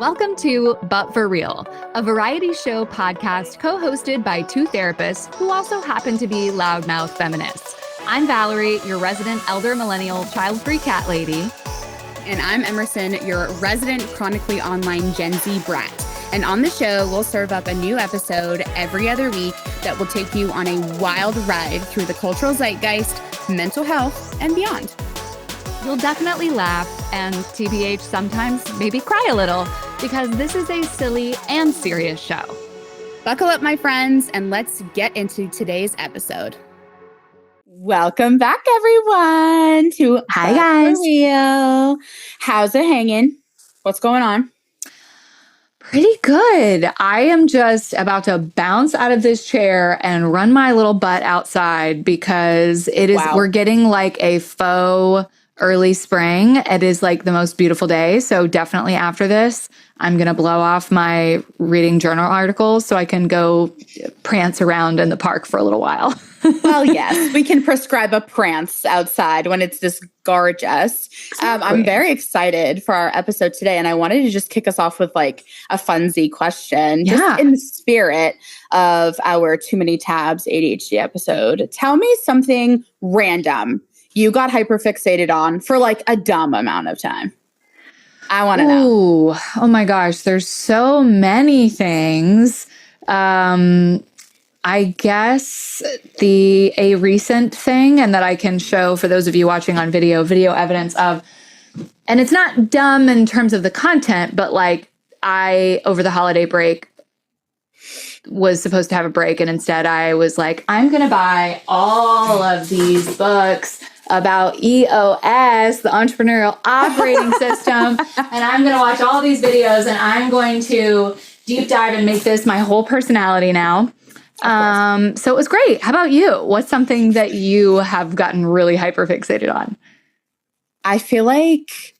Welcome to But For Real, a variety show podcast co-hosted by two therapists who also happen to be loudmouth feminists. I'm Valerie, your resident elder millennial child-free cat lady. And I'm Emerson, your resident chronically online Gen Z brat. And on the show, we'll serve up a new episode every other week that will take you on a wild ride through the cultural zeitgeist, mental health, and beyond. You'll definitely laugh and TBH sometimes maybe cry a little because this is a silly and serious show. Buckle up, my friends, and let's get into today's episode. Welcome back, everyone, to Hi, guys. For Real. How's it hanging? What's going on? Pretty good. I am just about to bounce out of this chair and run my little butt outside because we're getting like a faux early spring. It is like the most beautiful day. So definitely after this, I'm going to blow off my reading journal articles so I can go prance around in the park for a little while. Well, yes, we can prescribe a prance outside when it's this gorgeous. Exactly. I'm very excited for our episode today, and I wanted to just kick us off with like a funsy question, just in the spirit of our Too Many Tabs ADHD episode. Tell me something random you got hyperfixated on for like a dumb amount of time. I want to know. Oh my gosh, there's so many things. I guess a recent thing, and that I can show for those of you watching on video evidence of, and it's not dumb in terms of the content, but like I, over the holiday break, was supposed to have a break, and instead I was like, I'm going to buy all of these books about EOS, the entrepreneurial operating system, and I'm going to watch all these videos, and I'm going to deep dive and make this my whole personality now. So it was great. How about you? What's something that you have gotten really hyperfixated on? I feel like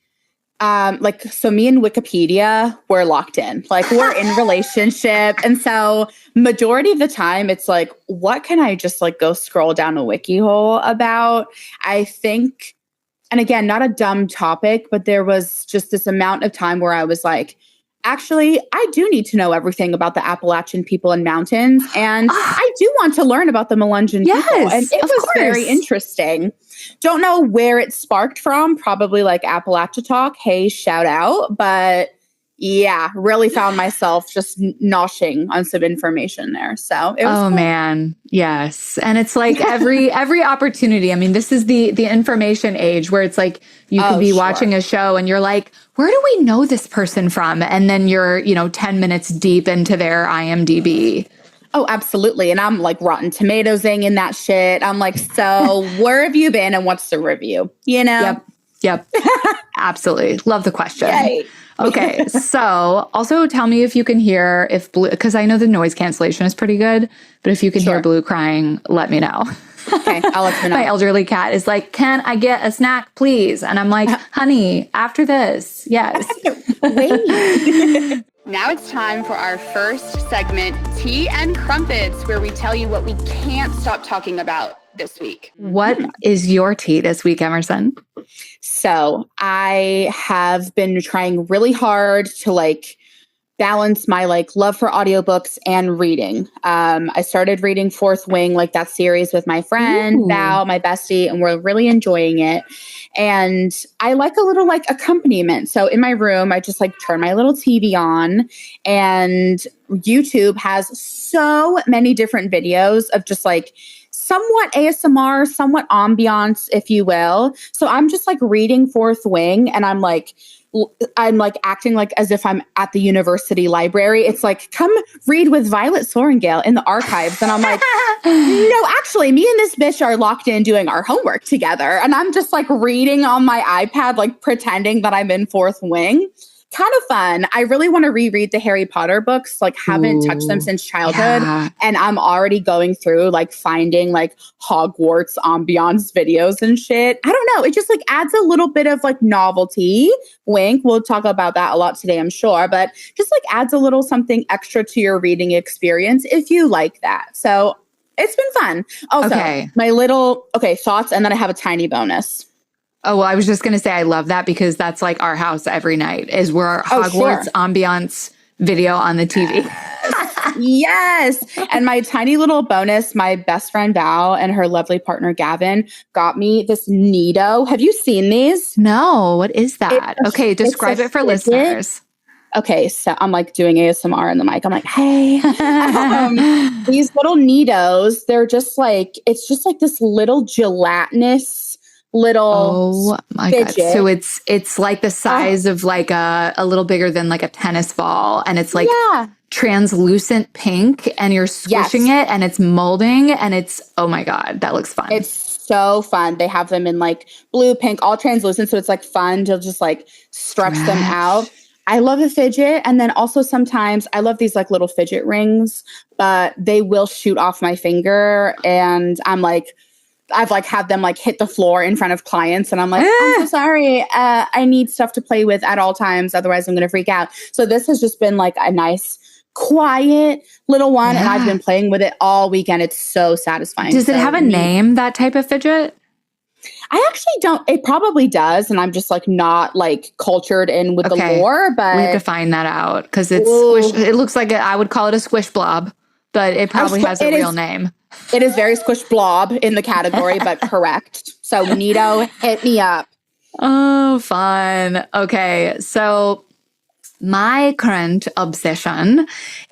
so me and Wikipedia, we're locked in. Like we're in relationship. And so majority of the time it's like, what can I just like go scroll down a wiki hole about? I think, and again, not a dumb topic, but there was just this amount of time where I was like, actually, I do need to know everything about the Appalachian people and mountains. And I do want to learn about the Melungeon people. And it was very interesting. Don't know where it sparked from. Probably like Appalachia Talk. Hey, shout out. But yeah, really found myself just noshing on some information there. So it was cool. Man. Yes. And it's like every opportunity. I mean, this is the information age where it's like you could be watching a show and you're like, where do we know this person from? And then you're, 10 minutes deep into their IMDb. Oh, absolutely. And I'm like Rotten Tomatoesing in that shit. I'm like, so where have you been and what's the review? Yep. Absolutely. Love the question. Yay. Okay. So also tell me if you can hear because I know the noise cancellation is pretty good, but if you can hear Blue crying, let me know. Okay. I'll let you know. My elderly cat is like, can I get a snack, please? And I'm like, honey, after this. Yes. Wait. Now it's time for our first segment, Tea and Crumpets, where we tell you what we can't stop talking about this week. What is your tea this week, Emerson? So I have been trying really hard to like balance my like love for audiobooks and reading. I started reading Fourth Wing, like that series with my friend Val, my bestie, and we're really enjoying it. And I like a little like accompaniment. So in my room, I just like turn my little TV on, and YouTube has so many different videos of just like somewhat ASMR, somewhat ambiance, if you will. So I'm just like reading Fourth Wing, and I'm like acting like as if I'm at the university library. It's like, come read with Violet Sorengale in the archives. And I'm like, no, actually, me and this bitch are locked in doing our homework together. And I'm just like reading on my iPad, like pretending that I'm in Fourth Wing. Kind of fun. I really want to reread the Harry Potter books, like haven't touched them since childhood. Yeah. And I'm already going through like finding like Hogwarts ambiance videos and shit. I don't know. It just like adds a little bit of like novelty. Wink. We'll talk about that a lot today, I'm sure. But just like adds a little something extra to your reading experience if you like that. So it's been fun. Also, my little, thoughts. And then I have a tiny bonus. Oh, well, I was just going to say I love that because that's like our house every night is we're Hogwarts ambiance video on the TV. Yes. And my tiny little bonus, my best friend Val and her lovely partner Gavin got me this Neato. Have you seen these? No, what is that? Okay, describe it for listeners. Okay, so I'm like doing ASMR in the mic. I'm like, hey, these little Neatos, they're just like, it's just like this little gelatinous little fidget. God. So it's like the size of like a little bigger than like a tennis ball. And it's like translucent pink and you're squishing it and it's molding and it's, oh my God, that looks fun. It's so fun. They have them in like blue, pink, all translucent. So it's like fun to just like stretch them out. I love a fidget. And then also sometimes I love these like little fidget rings, but they will shoot off my finger. And I'm like, I've like had them like hit the floor in front of clients. And I'm like, I'm so sorry. I need stuff to play with at all times. Otherwise I'm going to freak out. So this has just been like a nice, quiet little one. And I've been playing with it all weekend. It's so satisfying. Does it have a name, that type of fidget? I actually don't. It probably does, and I'm just like not like cultured in with the lore. But we have to find that out because it's squish. It looks like I would call it a squish blob, but it probably has a real name. It is very squish blob in the category, but correct. So Neato, hit me up. Oh, fun. Okay, so my current obsession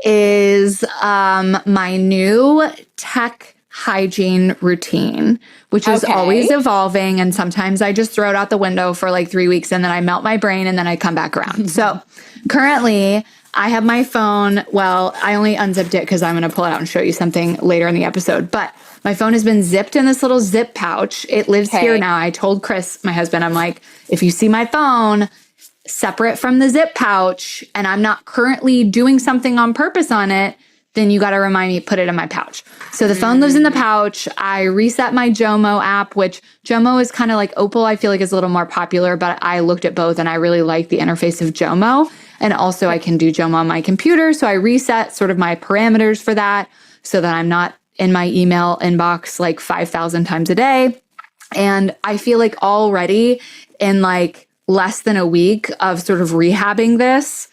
is my new tech hygiene routine, which is always evolving. And sometimes I just throw it out the window for like 3 weeks and then I melt my brain and then I come back around. So currently I have my phone. Well, I only unzipped it because I'm going to pull it out and show you something later in the episode. But my phone has been zipped in this little zip pouch. It lives here now. I told Chris, my husband, I'm like, if you see my phone separate from the zip pouch and I'm not currently doing something on purpose on it, then you got to remind me, put it in my pouch. So the phone lives in the pouch. I reset my Jomo app, which Jomo is kind of like Opal. I feel like is a little more popular, but I looked at both and I really like the interface of Jomo. And also I can do Jomo on my computer. So I reset sort of my parameters for that so that I'm not in my email inbox like 5,000 times a day. And I feel like already in like less than a week of sort of rehabbing this,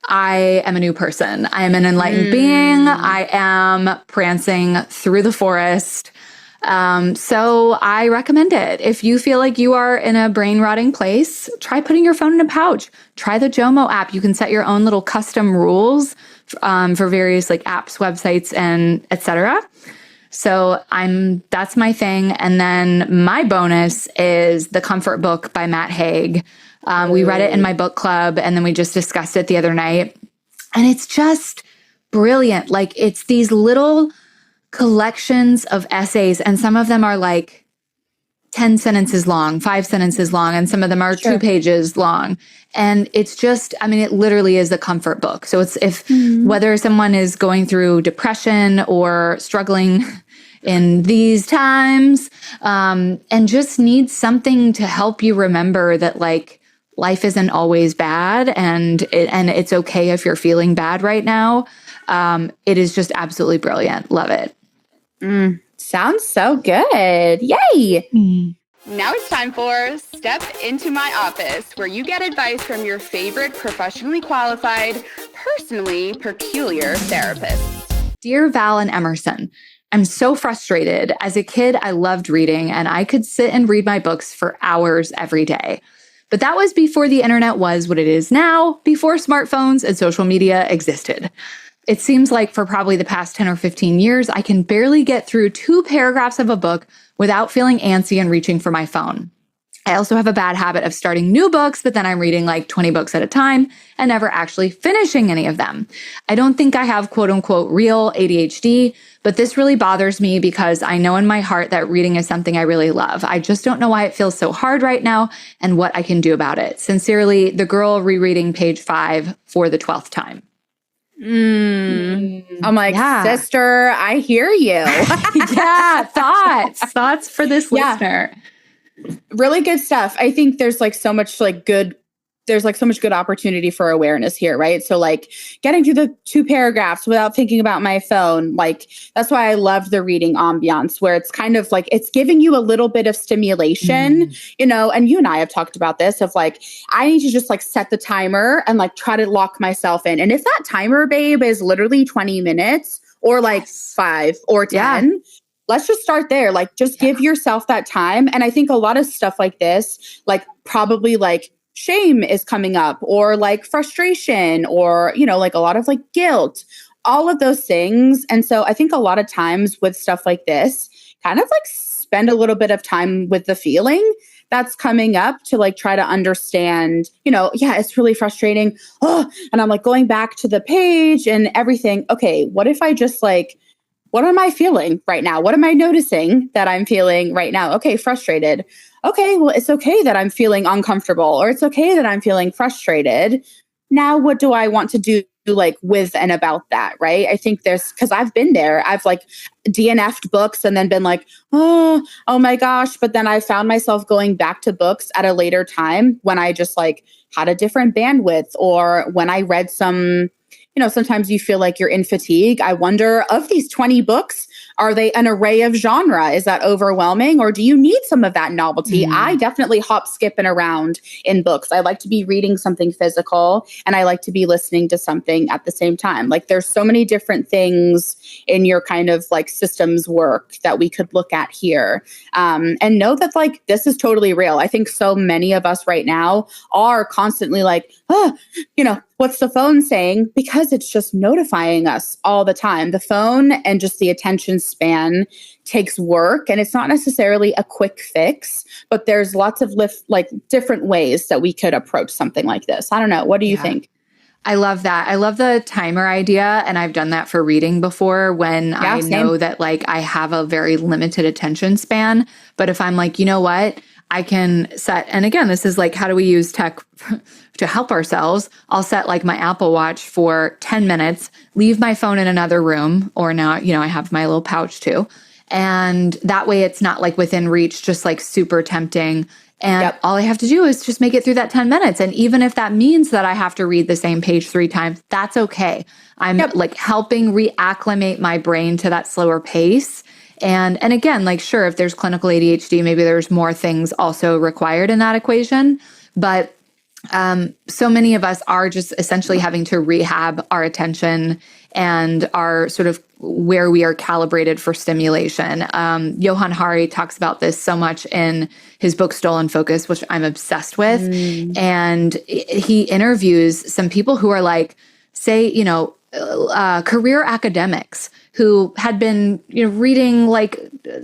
I am a new person. I am an enlightened being. I am prancing through the forest. So I recommend it. If you feel like you are in a brain rotting place, try putting your phone in a pouch. Try the Jomo app. You can set your own little custom rules for various like apps, websites, and etc. So that's my thing. And then my bonus is The Comfort Book by Matt Haig. We read it in my book club and then we just discussed it the other night. And it's just brilliant. Like it's these little collections of essays and some of them are like 10 sentences long, 5 sentences long, and some of them are 2 pages long. And it's just, I mean, it literally is a comfort book. So it's whether someone is going through depression or struggling in these times, and just needs something to help you remember that like life isn't always bad and it's okay if you're feeling bad right now. It is just absolutely brilliant. Love it. Sounds so good. Yay. Now it's time for Step Into My Office, where you get advice from your favorite professionally qualified, personally peculiar therapists. Dear Val and Emerson, I'm so frustrated. As a kid, I loved reading and I could sit and read my books for hours every day. But that was before the internet was what it is now, before smartphones and social media existed. It seems like for probably the past 10 or 15 years, I can barely get through 2 paragraphs of a book without feeling antsy and reaching for my phone. I also have a bad habit of starting new books, but then I'm reading like 20 books at a time and never actually finishing any of them. I don't think I have quote unquote real ADHD, but this really bothers me because I know in my heart that reading is something I really love. I just don't know why it feels so hard right now and what I can do about it. Sincerely, the girl rereading page 5 for the 12th time. I'm like, sister, I hear you. Thoughts for this listener. Really good stuff. I think there's like so much like good there's like so much good opportunity for awareness here, right? So like getting through the 2 paragraphs without thinking about my phone, like that's why I love the reading ambiance, where it's kind of like it's giving you a little bit of stimulation, you know, and you and I have talked about this of like, I need to just like set the timer and like try to lock myself in. And if that timer, babe, is literally 20 minutes or like 5 or 10, let's just start there. Like just give yourself that time. And I think a lot of stuff like this, like probably like shame is coming up or like frustration or, you know, like a lot of like guilt, all of those things. And so I think a lot of times with stuff like this, kind of like spend a little bit of time with the feeling that's coming up to like try to understand, you know, yeah, it's really frustrating. Oh, and I'm like going back to the page and everything. Okay, what if I just like, what am I feeling right now? What am I noticing that I'm feeling right now? Okay, frustrated. Okay, well, it's okay that I'm feeling uncomfortable or it's okay that I'm feeling frustrated. Now, what do I want to do like with and about that, right? I think there's, because I've been there. I've like DNF'd books and then been like, oh my gosh. But then I found myself going back to books at a later time when I just like had a different bandwidth or when I read some, you know, sometimes you feel like you're in fatigue. I wonder, of these 20 books, are they an array of genre? Is that overwhelming? Or do you need some of that novelty? I definitely hop, skipping around in books. I like to be reading something physical and I like to be listening to something at the same time. Like there's so many different things in your kind of like systems work that we could look at here. And know that like this is totally real. I think so many of us right now are constantly like, oh, you know, what's the phone saying? Because it's just notifying us all the time. The phone and just the attention span takes work, and it's not necessarily a quick fix, but there's lots of like different ways that we could approach something like this. I don't know. What do you think? I love that. I love the timer idea. And I've done that for reading before when I know that like I have a very limited attention span. But if I'm like, you know what? I can set, and again, this is like, how do we use tech to help ourselves? I'll set like my Apple Watch for 10 minutes, leave my phone in another room, or now, you know, I have my little pouch too. And that way it's not like within reach, just like super tempting. And all I have to do is just make it through that 10 minutes. And even if that means that I have to read the same page 3 times, that's okay. I'm like helping reacclimate my brain to that slower pace. And again, like, sure, if there's clinical ADHD, maybe there's more things also required in that equation. But so many of us are just essentially having to rehab our attention and our sort of where we are calibrated for stimulation. Johann Hari talks about this so much in his book, Stolen Focus, which I'm obsessed with. And he interviews some people who are like, say, you know, career academics who had been, you know, reading like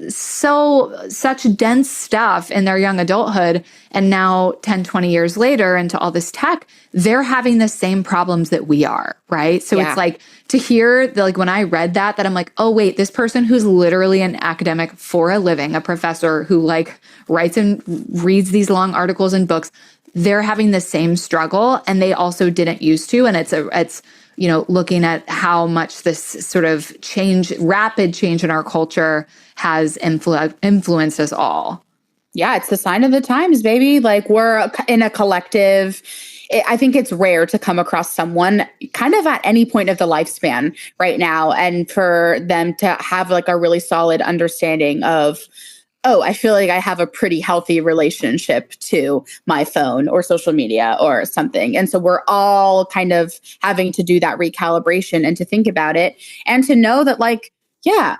such dense stuff in their young adulthood. And now 10, 20 years later into all this tech, they're having the same problems that we are, right? So it's like to hear like when I read that I'm like, oh wait, this person who's literally an academic for a living, a professor who like writes and reads these long articles and books, they're having the same struggle and they also didn't used to. And it's you know, looking at how much this sort of rapid change in our culture has influenced us all. Yeah, it's the sign of the times, baby. Like we're in a collective. I think it's rare to come across someone kind of at any point of the lifespan right now and for them to have like a really solid understanding of, oh, I feel like I have a pretty healthy relationship to my phone or social media or something. And so we're all kind of having to do that recalibration and to think about it and to know that like, yeah,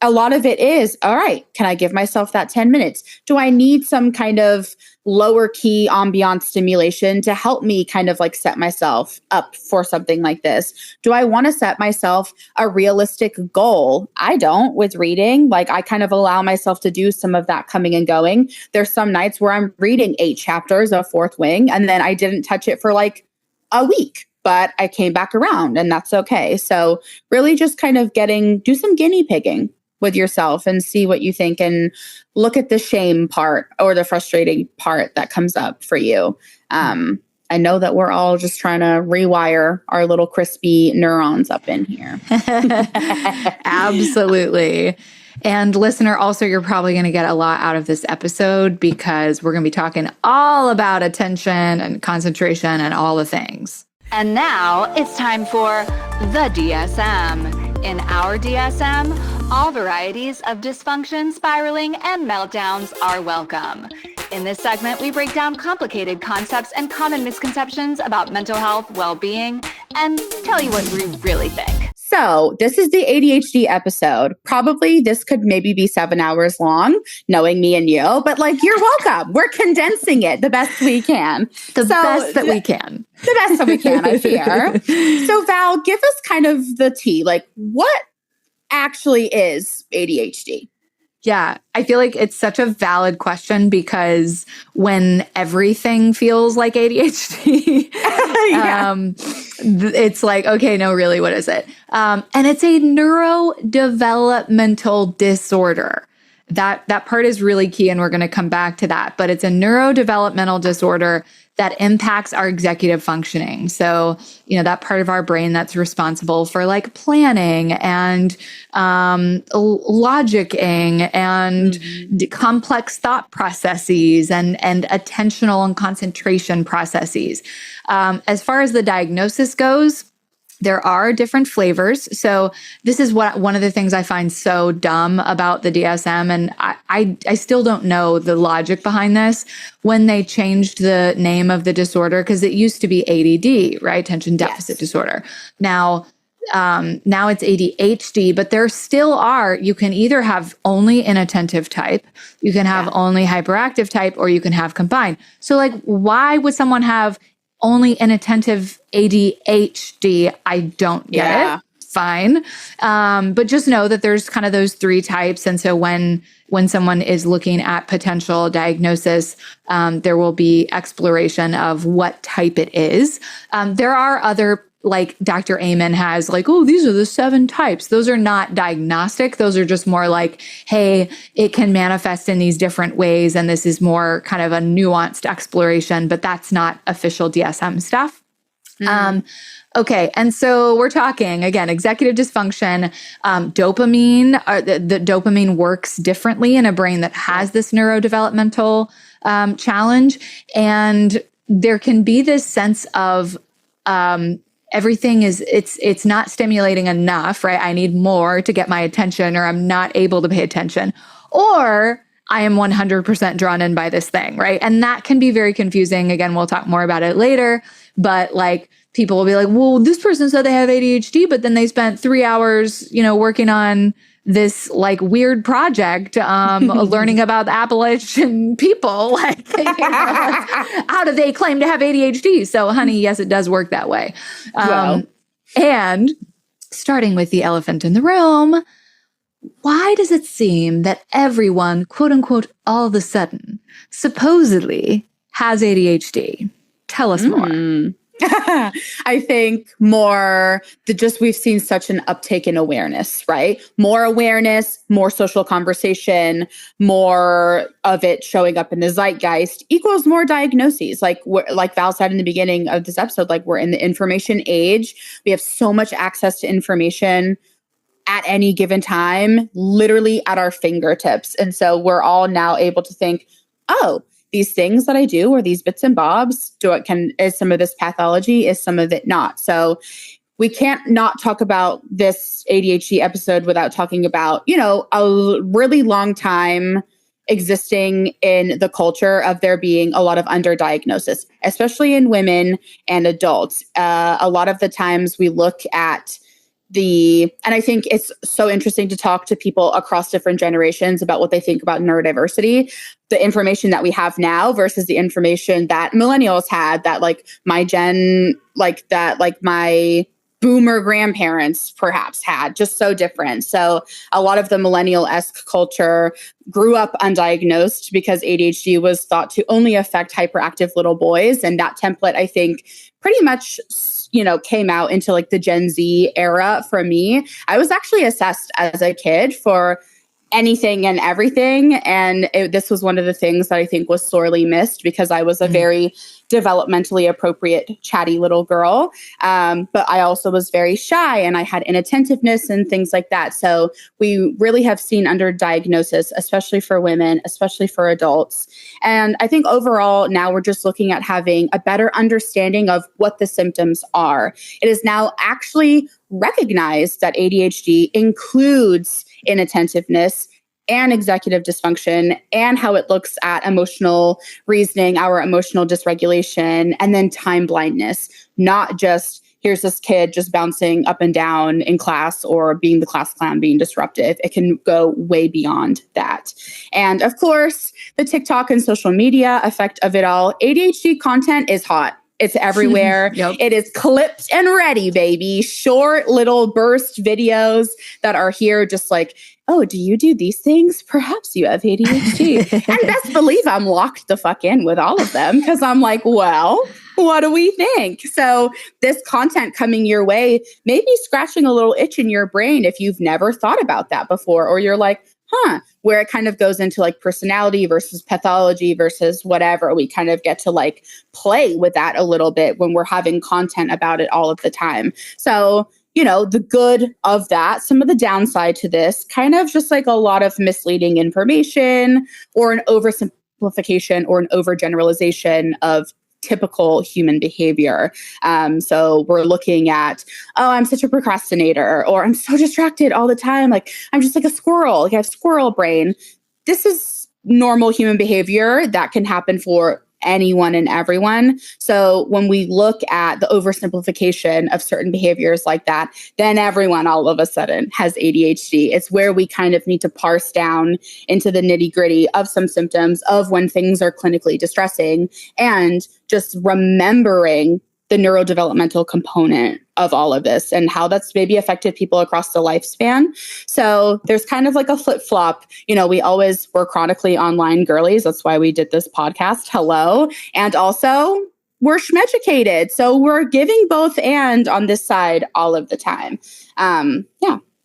a lot of it is, all right, can I give myself that 10 minutes? Do I need some kind of lower key ambiance stimulation to help me kind of like set myself up for something like this? Do I want to set myself a realistic goal? I don't with reading. Like I kind of allow myself to do some of that coming and going. There's some nights where I'm reading 8 chapters of Fourth Wing and then I didn't touch it for like a week. But I came back around and that's okay. So really just kind of do some guinea pigging with yourself and see what you think and look at the shame part or the frustrating part that comes up for you. I know that we're all just trying to rewire our little crispy neurons up in here. Absolutely. And listener, also, you're probably going to get a lot out of this episode because we're going to be talking all about attention and concentration and all the things. And now it's time for the DSM. In our DSM, all varieties of dysfunction, spiraling, and meltdowns are welcome. In this segment, we break down complicated concepts and common misconceptions about mental health, well-being, and tell you what we really think. So this is the ADHD episode. Probably this could maybe be 7 hours long, knowing me and you, but like, you're welcome. We're condensing it the best we can. The best that we can. The best that we can, I fear. So Val, give us kind of the tea. Like, what actually is ADHD? Yeah, I feel like it's such a valid question because when everything feels like ADHD, it's like, okay, no, really, what is it? And it's a neurodevelopmental disorder. That part is really key, and we're going to come back to that. But it's a neurodevelopmental disorder that impacts our executive functioning. So, that part of our brain that's responsible for like planning and logicking and complex thought processes and attentional and concentration processes. As far as the diagnosis goes, there are different flavors. So this is one of the things I find so dumb about the DSM. And I still don't know the logic behind this. When they changed the name of the disorder, because it used to be ADD, right? Attention deficit disorder. Now it's ADHD, but there still are, you can either have only inattentive type, you can have only hyperactive type, or you can have combined. So like, why would someone have only inattentive ADHD? I don't get it. Fine. But just know that there's kind of those three types. And so when someone is looking at potential diagnosis, there will be exploration of what type it is. There are other, like Dr. Amen has like, oh, these are the 7 types. Those are not diagnostic. Those are just more like, hey, it can manifest in these different ways. And this is more kind of a nuanced exploration, but that's not official DSM stuff. Okay. And so we're talking again, executive dysfunction, dopamine, the dopamine works differently in a brain that has this neurodevelopmental challenge. And there can be this sense of, everything is, it's not stimulating enough, right? I need more to get my attention, or I'm not able to pay attention, or I am 100% drawn in by this thing, right? And that can be very confusing. Again, we'll talk more about it later, but like people will be like, well, this person said they have ADHD, but then they spent 3 hours, working on this like weird project, learning about the Appalachian people. Like, how do they claim to have ADHD? So honey, yes, it does work that way. And starting with the elephant in the room, why does it seem that everyone, quote unquote, all of a sudden, supposedly has ADHD? Tell us more. I think we've seen such an uptake in awareness, right? More awareness, more social conversation, more of it showing up in the zeitgeist equals more diagnoses. Like Val said in the beginning of this episode, like we're in the information age. We have so much access to information at any given time, literally at our fingertips. And so we're all now able to think, oh, these things that I do, or these bits and bobs, is some of this pathology, is some of it not? So we can't not talk about this ADHD episode without talking about, a really long time existing in the culture of there being a lot of underdiagnosis, especially in women and adults. A lot of the times we look at and I think it's so interesting to talk to people across different generations about what they think about neurodiversity, the information that we have now versus the information that millennials had, that like my gen, like that, like my boomer grandparents perhaps had, just so different. So a lot of the millennial-esque culture grew up undiagnosed because ADHD was thought to only affect hyperactive little boys. And that template, I think, pretty much, came out into like the Gen Z era for me. I was actually assessed as a kid for anything and everything. And this was one of the things that I think was sorely missed because I was a very developmentally appropriate, chatty little girl. But I also was very shy and I had inattentiveness and things like that. So we really have seen underdiagnosis, especially for women, especially for adults. And I think overall now we're just looking at having a better understanding of what the symptoms are. It is now actually recognized that ADHD includes inattentiveness and executive dysfunction and how it looks at emotional reasoning, our emotional dysregulation, and then time blindness, not just here's this kid just bouncing up and down in class or being the class clown, being disruptive. It can go way beyond that. And of course, the TikTok and social media effect of it all, ADHD content is hot. It's everywhere. Yep. It is clipped and ready, baby. Short little burst videos that are here just like, oh, do you do these things? Perhaps you have ADHD. And best believe I'm locked the fuck in with all of them because I'm like, well, what do we think? So this content coming your way, maybe scratching a little itch in your brain if you've never thought about that before, or you're like, where it kind of goes into like personality versus pathology versus whatever. We kind of get to like play with that a little bit when we're having content about it all of the time. So, you know, the good of that, some of the downside to this, kind of just like a lot of misleading information or an oversimplification or an overgeneralization of typical human behavior. So we're looking at, oh, I'm such a procrastinator, or I'm so distracted all the time. Like I'm just like a squirrel, like I have squirrel brain. This is normal human behavior that can happen for anyone and everyone. So when we look at the oversimplification of certain behaviors like that, then everyone all of a sudden has ADHD. It's where we kind of need to parse down into the nitty gritty of some symptoms of when things are clinically distressing and just remembering the neurodevelopmental component of all of this and how that's maybe affected people across the lifespan. So there's kind of like a flip-flop. You know, we're chronically online girlies. That's why we did this podcast. Hello. And also we're schmeducated. So we're giving both and on this side all of the time.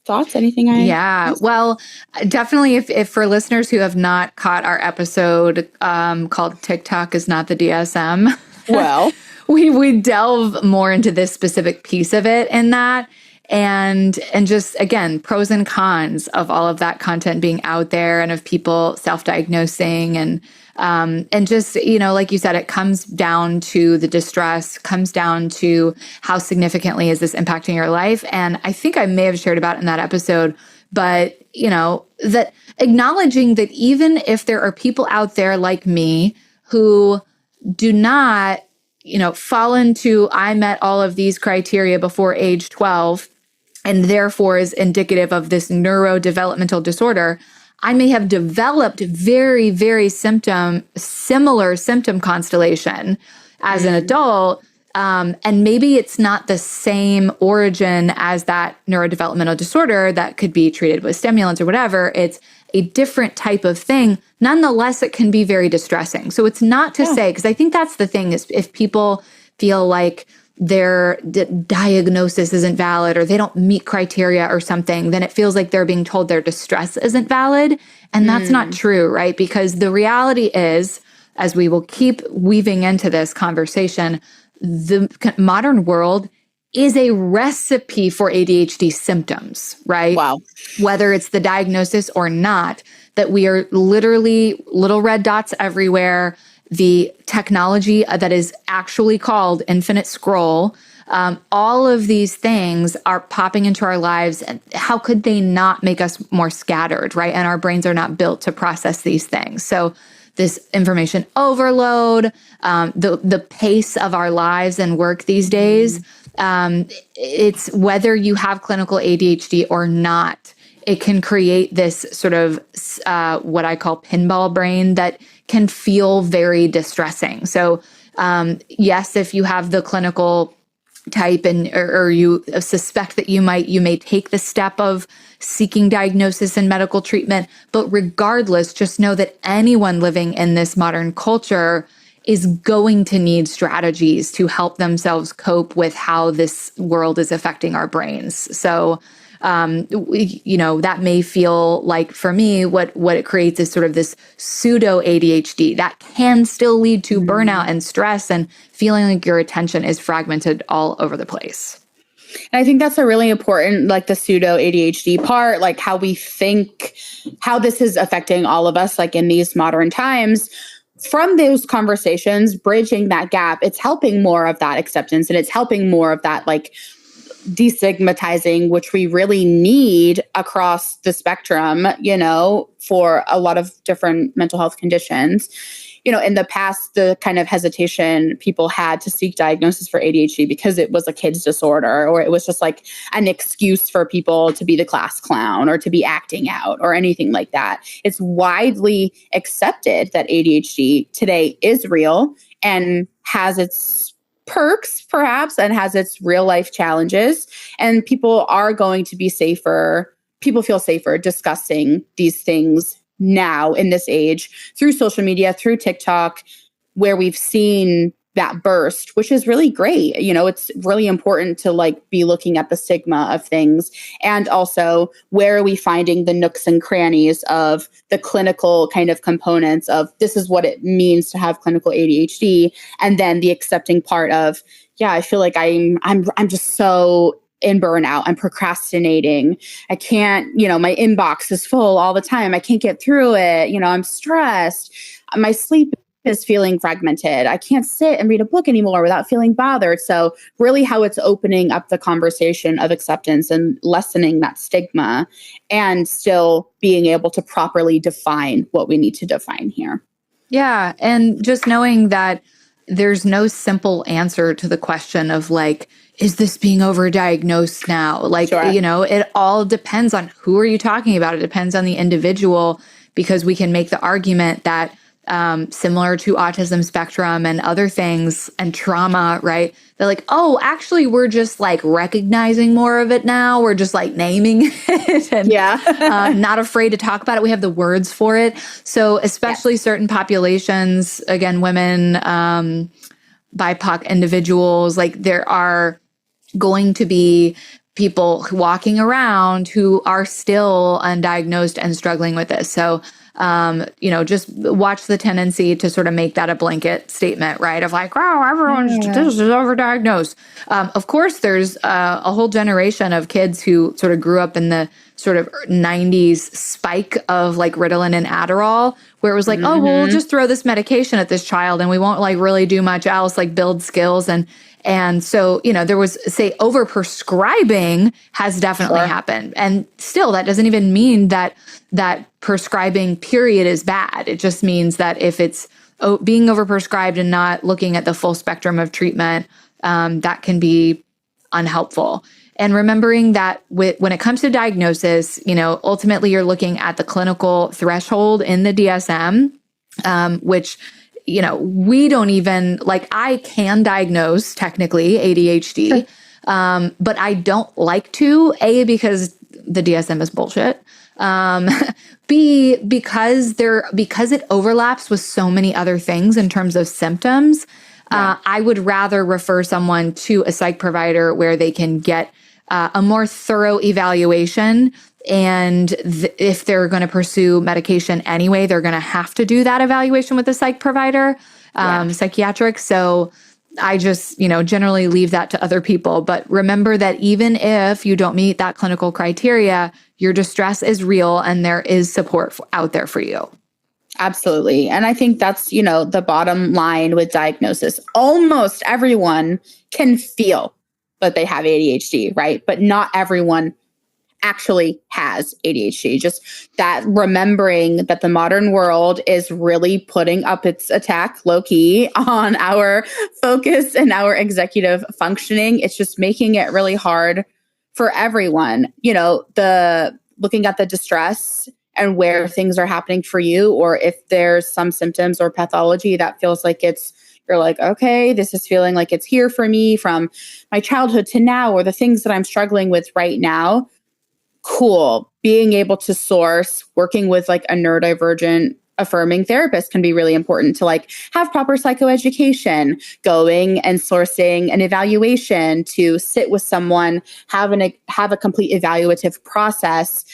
Thoughts? Anything Yeah. Well, definitely if for listeners who have not caught our episode called TikTok is Not the DSM. Well, we delve more into this specific piece of it in that, and just again, pros and cons of all of that content being out there and of people self-diagnosing and just, you know, like you said, it comes down to the distress, comes down to how significantly is this impacting your life. And I think I may have shared about it in that episode, but you know, that acknowledging that even if there are people out there like me who do not, you know, fall into, I met all of these criteria before age 12, and therefore is indicative of this neurodevelopmental disorder, I may have developed very, very similar symptom constellation as an adult. And maybe it's not the same origin as that neurodevelopmental disorder that could be treated with stimulants or whatever. It's a different type of thing. Nonetheless, it can be very distressing. So it's not to say, because I think that's the thing is if people feel like their diagnosis isn't valid or they don't meet criteria or something, then it feels like they're being told their distress isn't valid. And that's not true, right? Because the reality is, as we will keep weaving into this conversation, the modern world is a recipe for ADHD symptoms, right? Wow. Whether it's the diagnosis or not, that we are literally little red dots everywhere. The technology that is actually called infinite scroll, all of these things are popping into our lives. And how could they not make us more scattered, right? And our brains are not built to process these things. So this information overload, the pace of our lives and work these days, it's whether you have clinical ADHD or not, it can create this sort of what I call pinball brain that can feel very distressing. So yes, if you have the clinical type and or you suspect that you may take the step of seeking diagnosis and medical treatment, but regardless, just know that anyone living in this modern culture is going to need strategies to help themselves cope with how this world is affecting our brains. So, that may feel like, for me, what it creates is sort of this pseudo ADHD that can still lead to burnout and stress and feeling like your attention is fragmented all over the place. And I think that's a really important, like the pseudo ADHD part, like how we think, how this is affecting all of us, like in these modern times. From those conversations, bridging that gap, it's helping more of that acceptance, and it's helping more of that like destigmatizing, which we really need across the spectrum, for a lot of different mental health conditions. In the past, the kind of hesitation people had to seek diagnosis for ADHD because it was a kid's disorder, or it was just like an excuse for people to be the class clown or to be acting out or anything like that. It's widely accepted that ADHD today is real and has its perks, perhaps, and has its real life challenges. And people are going to be safer. People feel safer discussing these things now in this age through social media, through TikTok, where we've seen that burst, which is really great. It's really important to like be looking at the stigma of things, and also where are we finding the nooks and crannies of the clinical kind of components of this is what it means to have clinical ADHD, and then the accepting part of, I feel like I'm just so in burnout. I'm procrastinating. I can't, my inbox is full all the time. I can't get through it. I'm stressed. My sleep is feeling fragmented. I can't sit and read a book anymore without feeling bothered. So really how it's opening up the conversation of acceptance and lessening that stigma, and still being able to properly define what we need to define here. Yeah. And just knowing that there's no simple answer to the question of like, is this being overdiagnosed now? Like, Sure. It all depends on who are you talking about. It depends on the individual, because we can make the argument that similar to autism spectrum and other things and trauma, right? They're like, oh, actually, we're just like recognizing more of it now. We're just like naming it and not afraid to talk about it. We have the words for it. So especially certain populations, again, women, BIPOC individuals, like there are going to be people walking around who are still undiagnosed and struggling with this. So, just watch the tendency to sort of make that a blanket statement, right? Of like, oh, this is overdiagnosed. Of course, there's a whole generation of kids who sort of grew up in the sort of 90s spike of like Ritalin and Adderall, where it was like, oh, well, we'll just throw this medication at this child and we won't like really do much else, like build skills. And so, there was, say, overprescribing has definitely happened. And still, that doesn't even mean that prescribing period is bad. It just means that if it's being overprescribed and not looking at the full spectrum of treatment, that can be unhelpful. And remembering that when it comes to diagnosis, ultimately you're looking at the clinical threshold in the DSM, which we don't even, like, I can diagnose technically ADHD, but I don't like to, A, because the DSM is bullshit. B, because it overlaps with so many other things in terms of symptoms. I would rather refer someone to a psych provider where they can get a more thorough evaluation. And if they're going to pursue medication anyway, they're going to have to do that evaluation with a psych provider, psychiatric. So I just, generally leave that to other people. But remember that even if you don't meet that clinical criteria, your distress is real and there is support out there for you. Absolutely. And I think that's, the bottom line with diagnosis. Almost everyone can feel that they have ADHD, right? But not everyone actually has ADHD. Just that remembering that the modern world is really putting up its attack low key on our focus and our executive functioning. It's just making it really hard for everyone. Looking at the distress and where things are happening for you, or if there's some symptoms or pathology that feels like you're like, okay, this is feeling like it's here for me from my childhood to now, or the things that I'm struggling with right now. Cool. Being able to source, working with like a neurodivergent affirming therapists can be really important to like have proper psychoeducation, going and sourcing an evaluation to sit with someone, have a complete evaluative process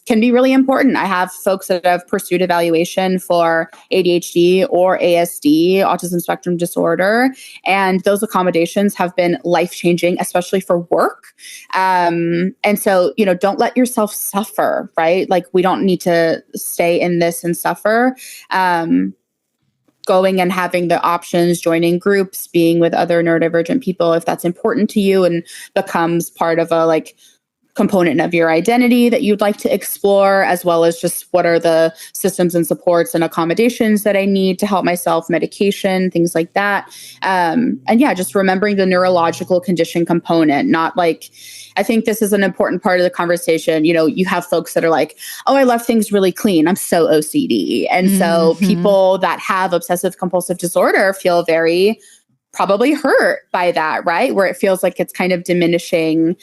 can be really important. I have folks that have pursued evaluation for ADHD or ASD, autism spectrum disorder, and those accommodations have been life-changing, especially for work. And so, don't let yourself suffer, right? Like we don't need to stay in this and suffer. Going and having the options, joining groups, being with other neurodivergent people, if that's important to you and becomes part of a like component of your identity that you'd like to explore, as well as just what are the systems and supports and accommodations that I need to help myself, medication, things like that. And yeah, just remembering the neurological condition component, not like, I think this is an important part of the conversation. You have folks that are like, oh, I love things really clean. I'm so OCD. And so people that have obsessive compulsive disorder feel very probably hurt by that, right? Where it feels like it's kind of diminishing,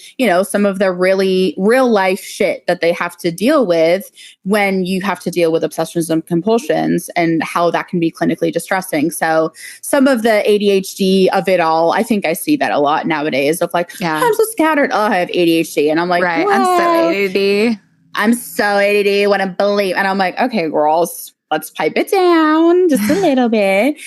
some of the really real life shit that they have to deal with when you have to deal with obsessions and compulsions and how that can be clinically distressing. So some of the ADHD of it all, I think I see that a lot nowadays of like, I'm so scattered. Oh, I have ADHD. And I'm like, right. I'm so ADD. I'm so ADD. What a belief. And I'm like, okay, girls, let's pipe it down just a little bit.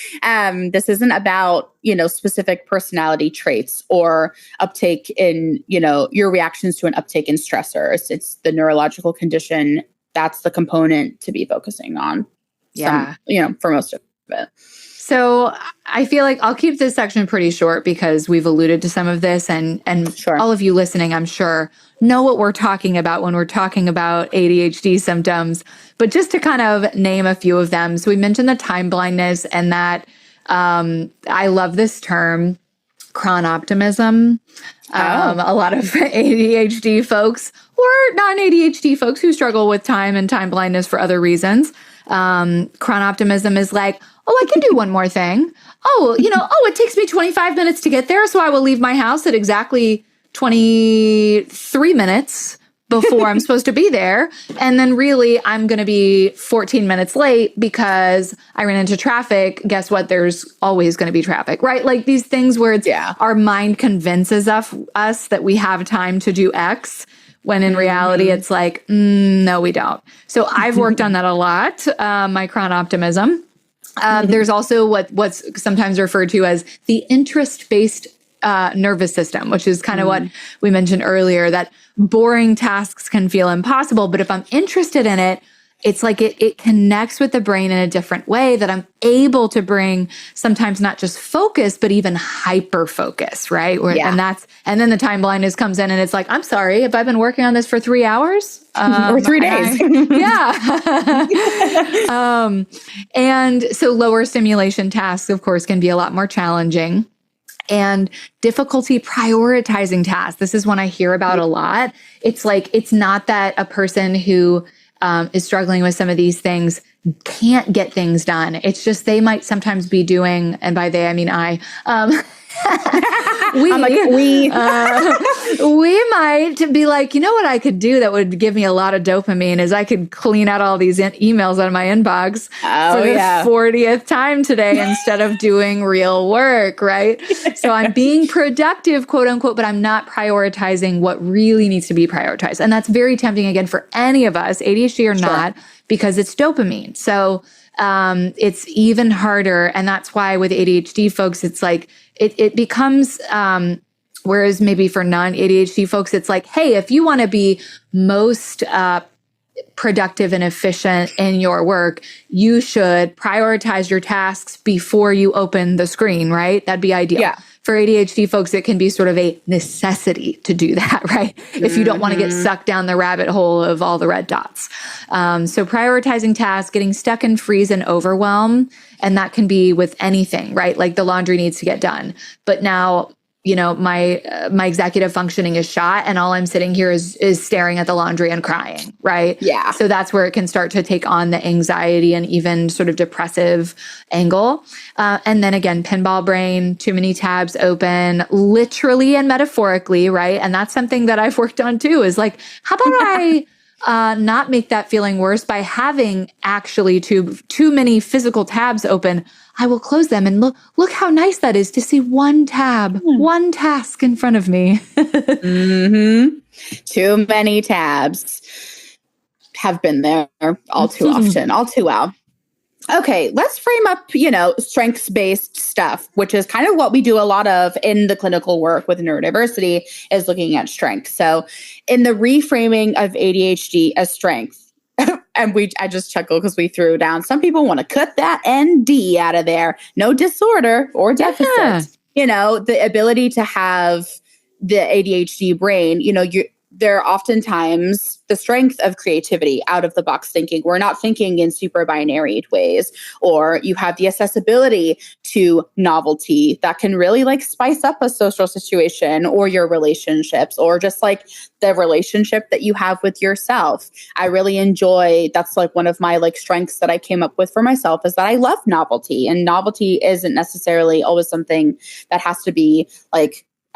This isn't about, specific personality traits or uptake in, your reactions to an uptake in stressors. It's the neurological condition. That's the component to be focusing on. Yeah. For most of it. So I feel like I'll keep this section pretty short because we've alluded to some of this and sure. All of you listening, I'm sure, know what we're talking about when we're talking about ADHD symptoms. But just to kind of name a few of them. So we mentioned the time blindness and that I love this term, chronoptimism. A lot of ADHD folks or non-ADHD folks who struggle with time and time blindness for other reasons. Chronoptimism is like, oh, I can do one more thing. Oh, it takes me 25 minutes to get there. So I will leave my house at exactly 23 minutes before I'm supposed to be there. And then really I'm going to be 14 minutes late because I ran into traffic. Guess what? There's always going to be traffic, right? Like these things where it's our mind convinces us that we have time to do X, when in reality it's like, no, we don't. So I've worked on that a lot, my chronoptimism. There's also what's sometimes referred to as the interest-based nervous system, which is kind of what we mentioned earlier, that boring tasks can feel impossible. But if I'm interested in it, it's like it connects with the brain in a different way that I'm able to bring sometimes not just focus, but even hyper focus, right? And then the time blindness comes in and it's like, I'm sorry, have I been working on this for 3 hours? Or 3 days. And so lower stimulation tasks, of course, can be a lot more challenging. And difficulty prioritizing tasks. This is one I hear about a lot. It's like, it's not that a person who is struggling with some of these things can't get things done. It's just they might sometimes be doing, and by they I mean I. We might be like, what I could do that would give me a lot of dopamine is I could clean out all these emails out of my inbox for the 40th time today instead of doing real work, right? So I'm being productive, quote unquote, but I'm not prioritizing what really needs to be prioritized. And that's very tempting, again, for any of us, ADHD or not, because it's dopamine. So it's even harder. And that's why with ADHD folks, it's like, it becomes, whereas maybe for non-ADHD folks, it's like, hey, if you want to be most productive and efficient in your work, you should prioritize your tasks before you open the screen, right? That'd be ideal. Yeah. For ADHD folks, it can be sort of a necessity to do that, right? If you don't want to get sucked down the rabbit hole of all the red dots. So prioritizing tasks, getting stuck in freeze and overwhelm, and that can be with anything, right? Like the laundry needs to get done. But now, my executive functioning is shot and all I'm sitting here is staring at the laundry and crying, right? Yeah. So that's where it can start to take on the anxiety and even sort of depressive angle. And then again, pinball brain, too many tabs open, literally and metaphorically, right? And that's something that I've worked on too, is like, how about not make that feeling worse by having actually too many physical tabs open, I will close them and look how nice that is to see one tab, one task in front of me. Mm-hmm. Too many tabs. Have been there all too often, all too well. Okay, let's frame up, strengths-based stuff, which is kind of what we do a lot of in the clinical work with neurodiversity, is looking at strength. So in the reframing of ADHD as strength, and I just chuckle because we threw down, some people want to cut that ND out of there. No disorder or deficit. Yeah. The ability to have the ADHD brain, they're oftentimes the strength of creativity, out of the box thinking. We're not thinking in super binary ways, or you have the accessibility to novelty that can really spice up a social situation or your relationships, or just the relationship that you have with yourself. I really enjoy, that's one of my strengths that I came up with for myself, is that I love novelty, and novelty isn't necessarily always something that has to be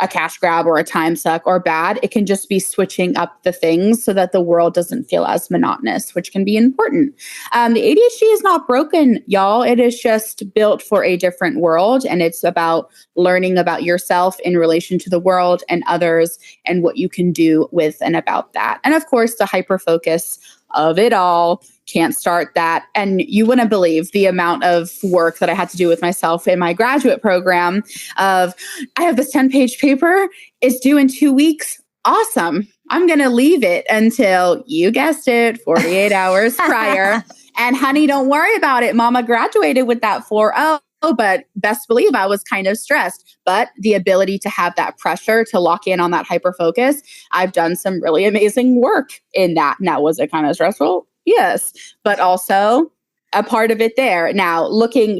a cash grab or a time suck or bad. It can just be switching up the things so that the world doesn't feel as monotonous, which can be important. The ADHD is not broken, y'all. It is just built for a different world. And it's about learning about yourself in relation to the world and others, and what you can do with and about that. And of course, the hyper-focus of it all. Can't start that. And you wouldn't believe the amount of work that I had to do with myself in my graduate program of, I have this 10-page paper. It's due in 2 weeks. Awesome. I'm going to leave it until, you guessed it, 48 hours prior. And honey, don't worry about it. Mama graduated with that 4.0. But best believe I was kind of stressed. But the ability to have that pressure to lock in on that hyper focus, I've done some really amazing work in that. Now, was it kind of stressful? Yes. But also a part of it there. Now,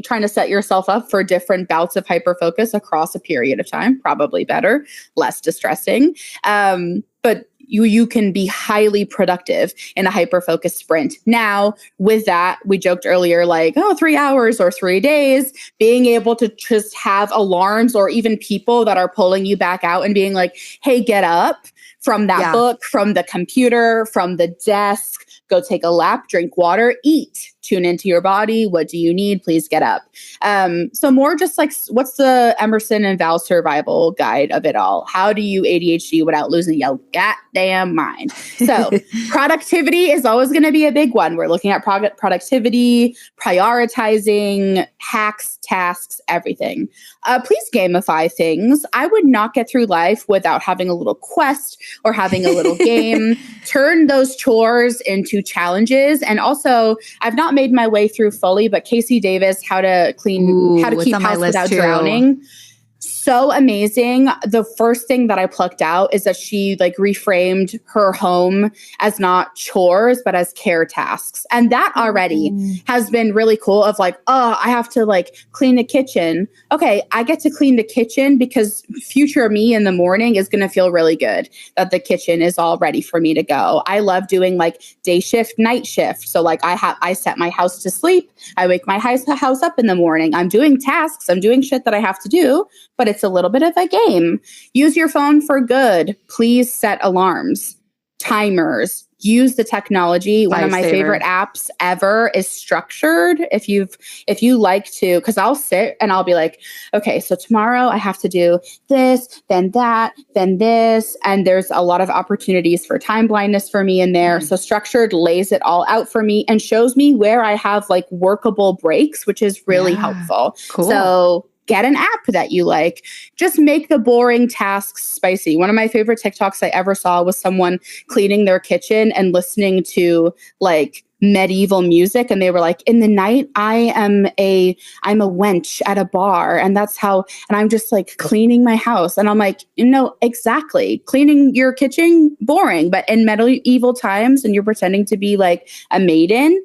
trying to set yourself up for different bouts of hyper focus across a period of time, probably better, less distressing. But you can be highly productive in a hyper-focused sprint. Now, with that, we joked earlier, 3 hours or 3 days, being able to just have alarms or even people that are pulling you back out and being like, hey, get up from that book, from the computer, from the desk, go take a lap, drink water, eat, tune into your body. What do you need? Please get up. So more just what's the Emerson and Val survival guide of it all? How do you ADHD without losing your goddamn mind? So productivity is always going to be a big one. We're looking at productivity, prioritizing, hacks, tasks, everything. Please gamify things. I would not get through life without having a little quest or having a little game. Turn those chores into challenges. And also, I've not made my way through fully, but Casey Davis, how to keep house without drowning. So amazing. The first thing that I plucked out is that she reframed her home as not chores, but as care tasks. And that already has been really cool of I have to clean the kitchen. Okay, I get to clean the kitchen because future me in the morning is going to feel really good that the kitchen is all ready for me to go. I love doing day shift, night shift. So I set my house to sleep. I wake my house up in the morning. I'm doing tasks. I'm doing shit that I have to do, but it's a little bit of a game. Use your phone for good. Please set alarms, timers, use the technology. One of my favorite apps ever is Structured. If you like to, because I'll sit and I'll be okay, so tomorrow I have to do this, then that, then this. And there's a lot of opportunities for time blindness for me in there. So Structured lays it all out for me and shows me where I have workable breaks, which is really helpful. Cool. So get an app that you like. Just make the boring tasks spicy. One of my favorite TikToks I ever saw was someone cleaning their kitchen and listening to medieval music. And they were in the night, I'm a wench at a bar. And that's how, and I'm just cleaning my house. And I'm no, exactly. Cleaning your kitchen, boring. But in medieval times, and you're pretending to be a maiden,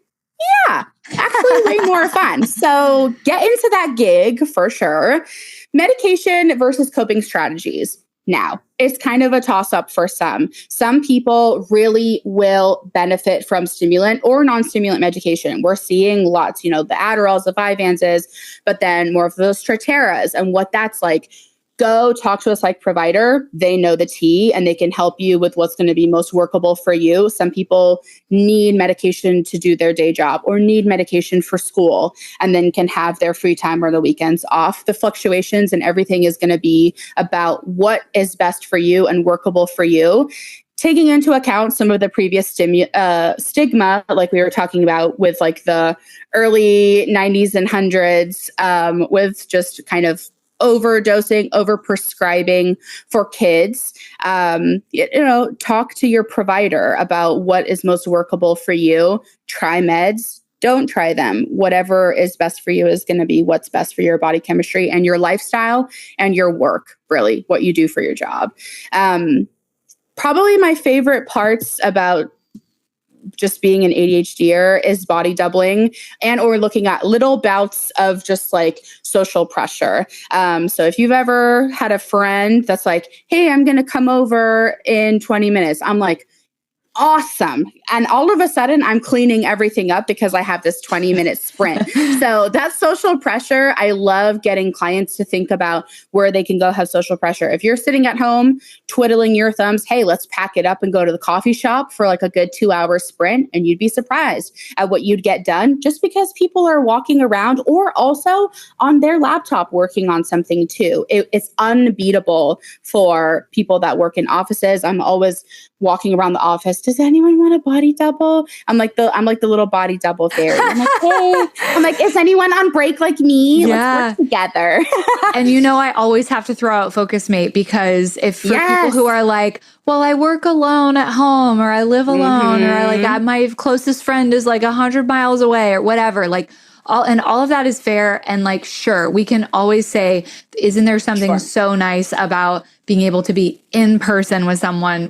yeah, actually way more fun. So get into that gig for sure. Medication versus coping strategies. Now, it's kind of a toss-up for some. Some people really will benefit from stimulant or non-stimulant medication. We're seeing lots, the Adderalls, the Vyvanses, but then more of those Strateras and what that's like. go talk to a psych provider. They know the tea and they can help you with what's going to be most workable for you. Some people need medication to do their day job or need medication for school and then can have their free time or the weekends off. The fluctuations and everything is going to be about what is best for you and workable for you. Taking into account some of the previous stigma, like we were talking about with like the early 90s and hundreds, with just kind of overdosing, overprescribing for kids. Talk to your provider about what is most workable for you. Try meds. Don't try them. Whatever is best for you is going to be what's best for your body chemistry and your lifestyle and your work, really, what you do for your job. Probably my favorite parts about just being an ADHDer is body doubling and or looking at little bouts of just like social pressure. So if you've ever had a friend that's like, hey, I'm going to come over in 20 minutes. I'm like, awesome. And all of a sudden I'm cleaning everything up because I have this 20-minute sprint. So that's social pressure. I love getting clients to think about where they can go have social pressure. If you're sitting at home twiddling your thumbs, hey, let's pack it up and go to the coffee shop for like a good 2-hour sprint. And you'd be surprised at what you'd get done just because people are walking around or also on their laptop working on something too. It's unbeatable for people that work in offices. I'm always walking around the office. Does anyone want a body double? I'm like the little body double fairy. I'm like, hey, is anyone on break like me? Yeah. Let's work together. And I always have to throw out Focus Mate because if for people who are like, well, I work alone at home or I live alone or my closest friend is like 100 miles away or whatever, all of that is fair. And sure, we can always say, isn't there something so nice about being able to be in person with someone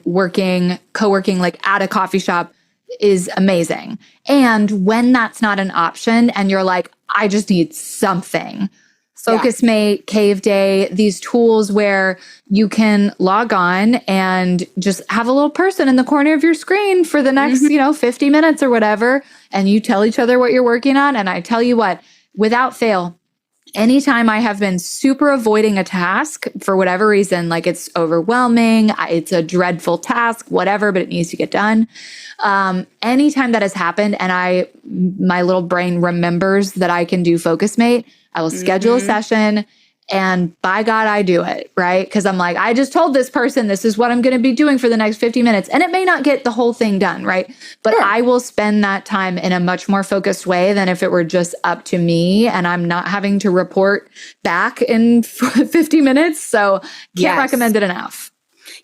co-working at a coffee shop is amazing. And when that's not an option and you're like, I just need something, Focus Mate, Cave Day, these tools where you can log on and just have a little person in the corner of your screen for the next, 50 minutes or whatever. And you tell each other what you're working on. And I tell you what, without fail, anytime I have been super avoiding a task for whatever reason, it's overwhelming, it's a dreadful task, whatever, but it needs to get done. Anytime that has happened and my little brain remembers that I can do Focus Mate, I will schedule a session and by God, I do it, right? Because I'm like, I just told this person this is what I'm going to be doing for the next 50 minutes. And it may not get the whole thing done, right? But I will spend that time in a much more focused way than if it were just up to me and I'm not having to report back in 50 minutes. So can't recommend it enough.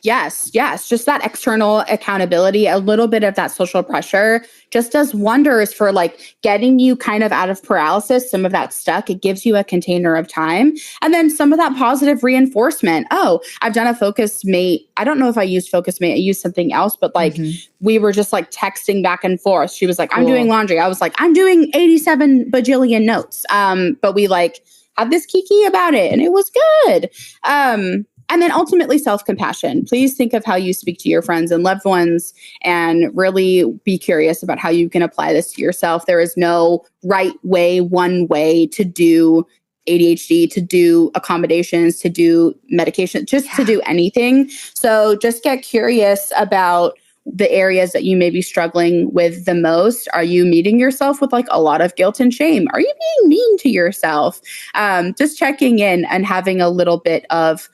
Yes. Just that external accountability, a little bit of that social pressure just does wonders for getting you kind of out of paralysis, some of that stuck. It gives you a container of time. And then some of that positive reinforcement. Oh, I've done a Focus Mate. I don't know if I used Focus Mate. I used something else, but we were just texting back and forth. She was like, I'm doing laundry. I was like, I'm doing 87 bajillion notes. But we had this kiki about it and it was good. And then ultimately self-compassion. Please think of how you speak to your friends and loved ones and really be curious about how you can apply this to yourself. There is no right way, one way to do ADHD, to do accommodations, to do medication, just to do anything. So just get curious about the areas that you may be struggling with the most. Are you meeting yourself with a lot of guilt and shame? Are you being mean to yourself? Just checking in and having a little bit of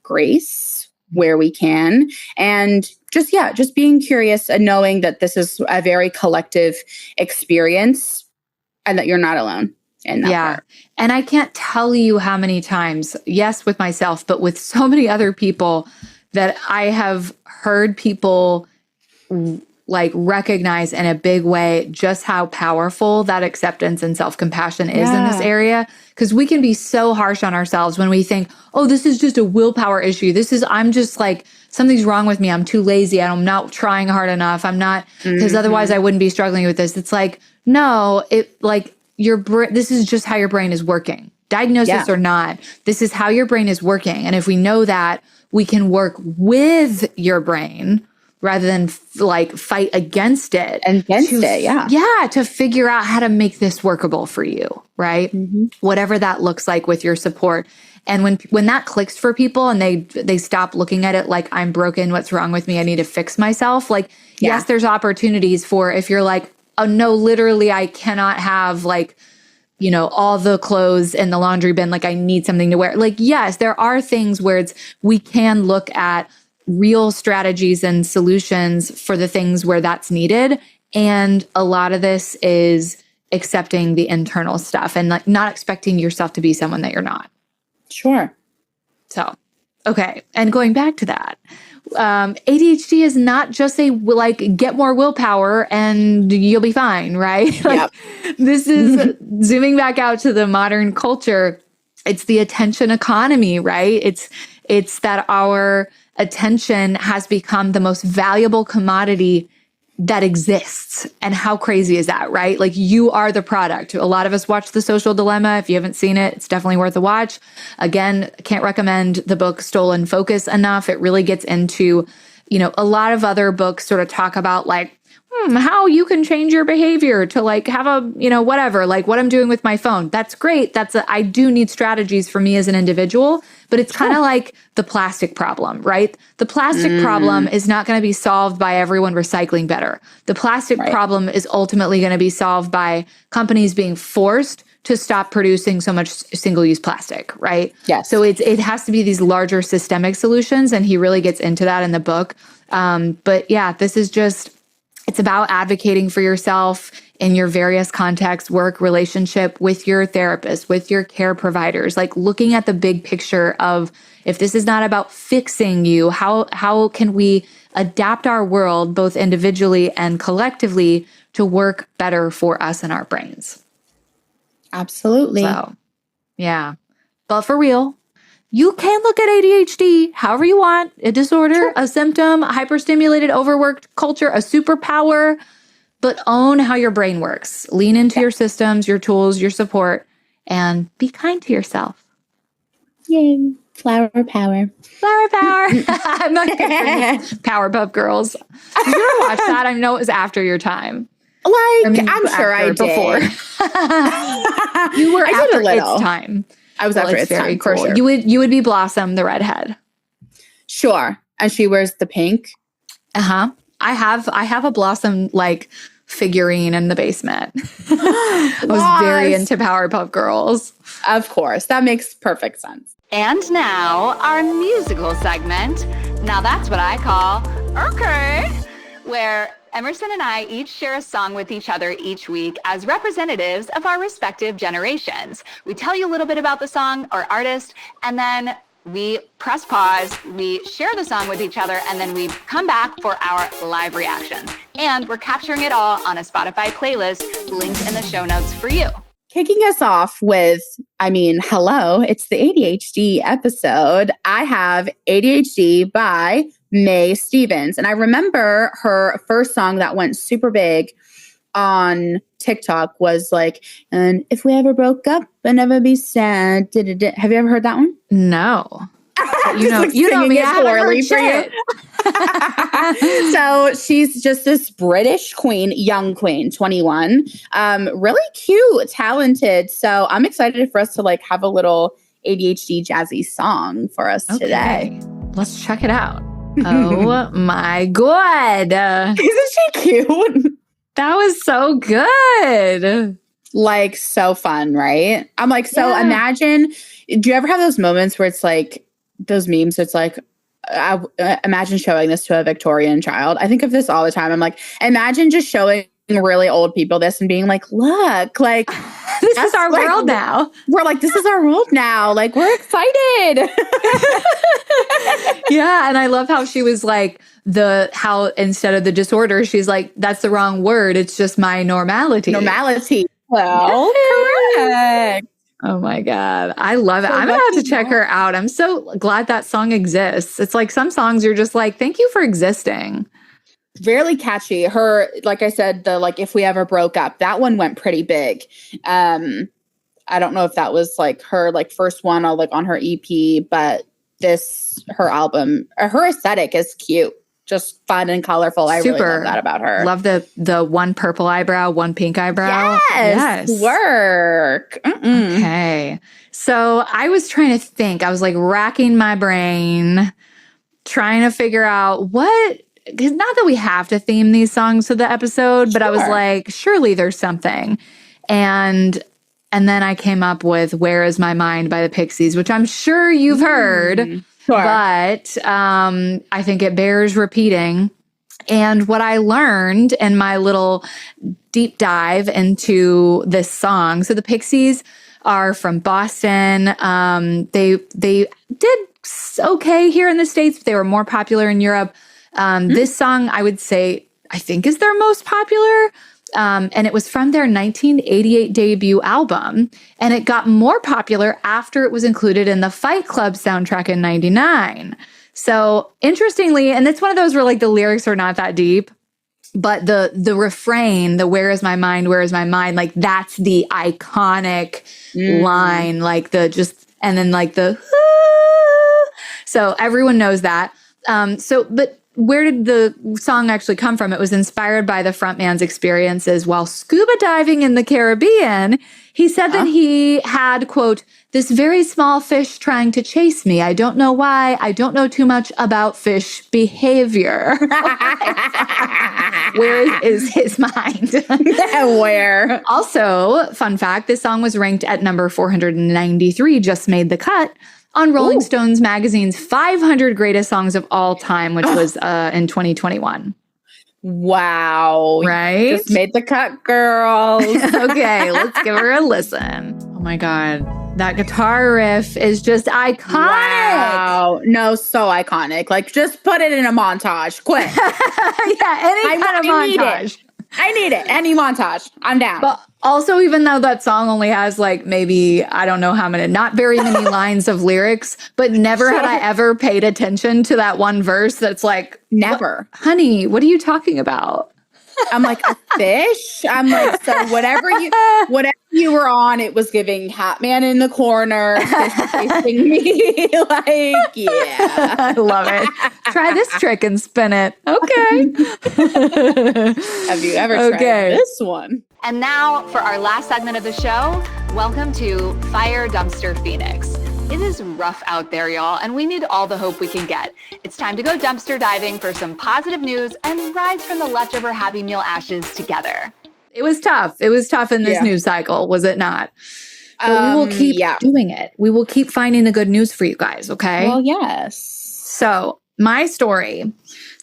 grace where we can, and just being curious and knowing that this is a very collective experience and that you're not alone in that part. And I can't tell you how many times, yes, with myself, but with so many other people that I have heard people recognize in a big way just how powerful that acceptance and self-compassion is in this area. Because we can be so harsh on ourselves when we think, oh, this is just a willpower issue. I'm just something's wrong with me. I'm too lazy. I'm not trying hard enough. I'm not, because otherwise I wouldn't be struggling with this. It's no, this is just how your brain is working. Diagnosis or not, this is how your brain is working. And if we know that, we can work with your brain rather than fight against it. To figure out how to make this workable for you, right? Whatever that looks like with your support. And when that clicks for people and they stop looking at it like I'm broken, what's wrong with me? I need to fix myself. Like, yes, there's opportunities for if you're like, oh no, literally I cannot have like, you know, all the clothes in the laundry bin. Like I need something to wear. Like, yes, there are things where we can look at real strategies and solutions for the things where that's needed. And a lot of this is accepting the internal stuff and like not expecting yourself to be someone that you're not. Sure. So, okay. And going back to that, ADHD is not just a like get more willpower and you'll be fine, right? Like, this is zooming back out to the modern culture. It's the attention economy, right? It's that our attention has become the most valuable commodity that exists. And how crazy is that, right? Like you are the product. A lot of us watch The Social Dilemma. If you haven't seen it, it's definitely worth a watch. Again, can't recommend the book Stolen Focus enough. It really gets into, you know, a lot of other books sort of talk about like, how you can change your behavior to like have a, you know, whatever, like what I'm doing with my phone. That's great. I do need strategies for me as an individual, but it's kind of like the plastic problem, right? The plastic problem is not going to be solved by everyone recycling better. The plastic problem is ultimately going to be solved by companies being forced to stop producing so much single-use plastic, right? Yes. So it has to be these larger systemic solutions, and he really gets into that in the book. But yeah, this is just, it's about advocating for yourself in your various contexts, work, relationship, with your therapist, with your care providers, like looking at the big picture of if this is not about fixing you, how can we adapt our world both individually and collectively to work better for us and our brains? Absolutely. So, yeah. But for real, you can look at ADHD however you want, a disorder, a symptom, a hyperstimulated, overworked culture, a superpower, but own how your brain works. Lean into your systems, your tools, your support, and be kind to yourself. Yay. Flower power. Flower power. I'm not kidding. Powerpuff Girls. Did you ever watch that? I know it was after your time. Like, I'm sure I did. Before. You were after its time. I was after its time, cool. for sure. You would be Blossom, the redhead. Sure. And she wears the pink. Uh-huh. I have a Blossom like figurine in the basement. I was very into Powerpuff Girls. Of course. That makes perfect sense. And now, our musical segment. Now that's what I call Okay, where Emerson and I each share a song with each other each week as representatives of our respective generations. We tell you a little bit about the song or artist, and then we press pause, we share the song with each other, and then we come back for our live reactions. And we're capturing it all on a Spotify playlist linked in the show notes for you. Kicking us off with, hello, it's the ADHD episode. I have ADHD by May Stevens. And I remember her first song that went super big on TikTok was like, and if we ever broke up, I'd never be sad. Have you ever heard that one? No. You know me. I poorly for you. So she's just this British queen, young queen, 21, really cute, talented. So I'm excited for us to like have a little ADHD jazzy song for us today. Let's check it out. Oh my God. Isn't she cute? That was so good. Like so fun, right? I'm like, so imagine, do you ever have those moments where it's like those memes? It's like, imagine showing this to a Victorian child. I think of this all the time. I'm like, imagine just showing really old people this and being like, look, like this is our world now. We're like, this is our world now. Like, we're excited. Yeah. And I love how she was like, how instead of the disorder, she's like, that's the wrong word. It's just my normality. Normality. Well, correct. Oh my God. I love it. I'm about to check her out. I'm so glad that song exists. It's like some songs you're just like, thank you for existing. Really catchy. Her, like I said, the like if we ever broke up, that one went pretty big. I don't know if that was like her like first one or like on her EP, but her album, her aesthetic is cute. just fun and colorful. I really love that about her. Love the one purple eyebrow, one pink eyebrow. Yes. Work. Okay. So I was trying to think. I was like racking my brain, trying to figure out because not that we have to theme these songs to the episode, but I was like, surely there's something. And then I came up with Where Is My Mind by the Pixies, which I'm sure you've heard, but I think it bears repeating. And what I learned in my little deep dive into this song, so the Pixies are from Boston. They did okay here in the States, but they were more popular in Europe. This song, I would say, I think is their most popular. And it was from their 1988 debut album. And it got more popular after it was included in the Fight Club soundtrack in 99. So interestingly, and it's one of those where like the lyrics are not that deep, but the refrain, the where is my mind, like that's the iconic line, like and then like the, so everyone knows that. But where did the song actually come from? It was inspired by the frontman's experiences while scuba diving in the Caribbean. He said that he had, quote, this very small fish trying to chase me. I don't know why. I don't know too much about fish behavior. Where is his mind? Where? Also, fun fact, this song was ranked at number 493, just made the cut on Rolling Stones magazine's 500 greatest songs of all time, which was in 2021. Wow. Right? Just made the cut, girls. Okay, let's give her a listen. Oh my God. That guitar riff is just iconic. Wow. No, so iconic. Like, just put it in a montage. Quick. Yeah, any kind of montage. I need it. Any montage. I'm down. But also, even though that song only has like maybe, I don't know how many, not very many lines of lyrics, but never had I ever paid attention to that one verse that's like, never. Honey, what are you talking about? I'm like, a fish? I'm like, so whatever you were on, it was giving Hat Man in the corner, facing me. Like, yeah. I love it. Try this trick and spin it. Okay. Have you ever tried this one? And now for our last segment of the show, welcome to Fire Dumpster Phoenix. It is rough out there, y'all, and we need all the hope we can get. It's time to go dumpster diving for some positive news and rise from the leftover Happy Meal ashes together. It was tough. It was tough in this news cycle, was it not? But we will keep doing it. We will keep finding the good news for you guys, okay? Well, yes. So my story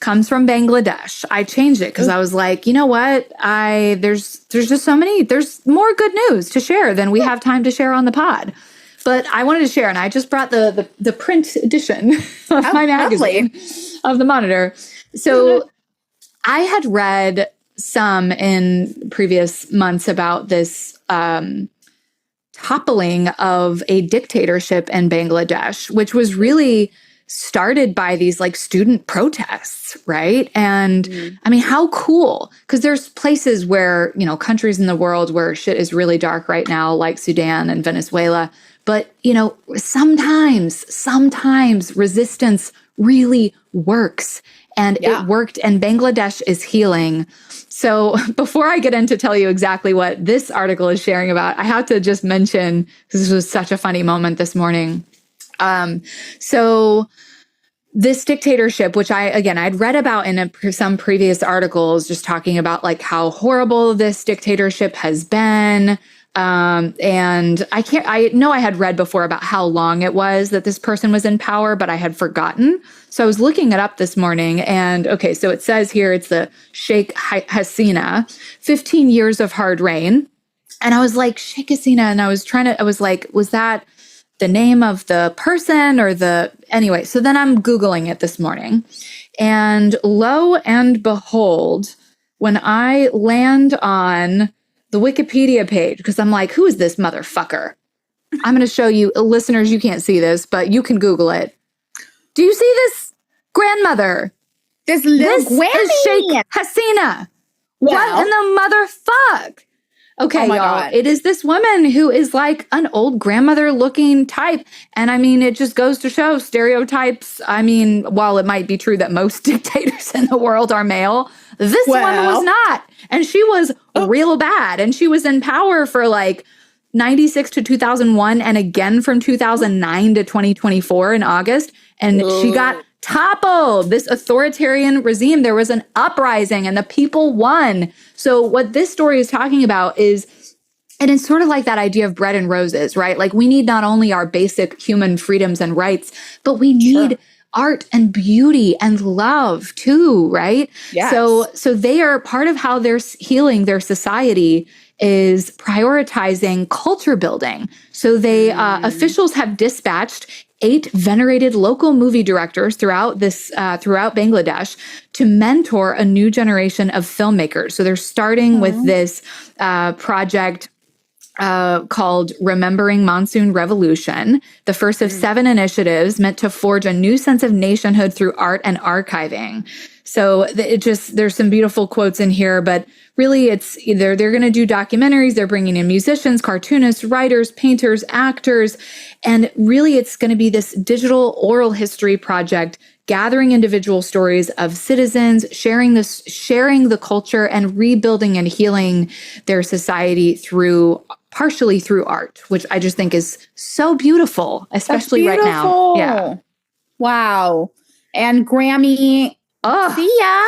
comes from Bangladesh. I changed it because I was like, you know what? There's just so many. There's more good news to share than we have time to share on the pod. But I wanted to share, and I just brought the print edition of my magazine of the Monitor. So I had read some in previous months about this toppling of a dictatorship in Bangladesh, which was really started by these like student protests, right? And I mean, how cool, because there's places where, you know, countries in the world where shit is really dark right now, like Sudan and Venezuela. But, you know, sometimes resistance really works, and it worked, and Bangladesh is healing. So before I get into tell you exactly what this article is sharing about, I have to just mention, because this was such a funny moment this morning. So this dictatorship, which I'd read about in some previous articles, just talking about like how horrible this dictatorship has been. And I know I had read before about how long it was that this person was in power, but I had forgotten. So I was looking it up this morning, and okay, so it says here it's the Sheikh Hasina, 15 years of hard reign. And I was like, Sheikh Hasina, and I was like, was that the name of the person or anyway, so then I'm Googling it this morning, and lo and behold, when I land on the Wikipedia page, because I'm like, who is this motherfucker? I'm going to show you, listeners, you can't see this, but you can Google it. Do you see this grandmother? This little This is Sheikh Hasina. Wow. What in the motherfuck? Okay, Oh my y'all. God. It is this woman who is like an old grandmother looking type. And I mean, it just goes to show stereotypes. I mean, while it might be true that most dictators in the world are male, this one was not. And she was real bad. And she was in power for like 96 to 2001 and again from 2009 to 2024 in August. And she got toppled. This authoritarian regime, there was an uprising and the people won. So what this story is talking about is, and it's sort of like that idea of bread and roses, right? Like we need not only our basic human freedoms and rights, but we need art and beauty and love too, right? Yes. So they are part of how they're healing their society is prioritizing culture building. So they officials have dispatched 8 venerated local movie directors throughout Bangladesh to mentor a new generation of filmmakers. So they're starting with this project called Remembering Monsoon Revolution, the first of 7 initiatives meant to forge a new sense of nationhood through art and archiving. So there's some beautiful quotes in here, but really it's either they're going to do documentaries, they're bringing in musicians, cartoonists, writers, painters, actors, and really it's going to be this digital oral history project gathering individual stories of citizens, sharing the culture and rebuilding and healing their society partially through art, which I just think is so beautiful, especially right now. Yeah. Wow. And Grammy, see ya.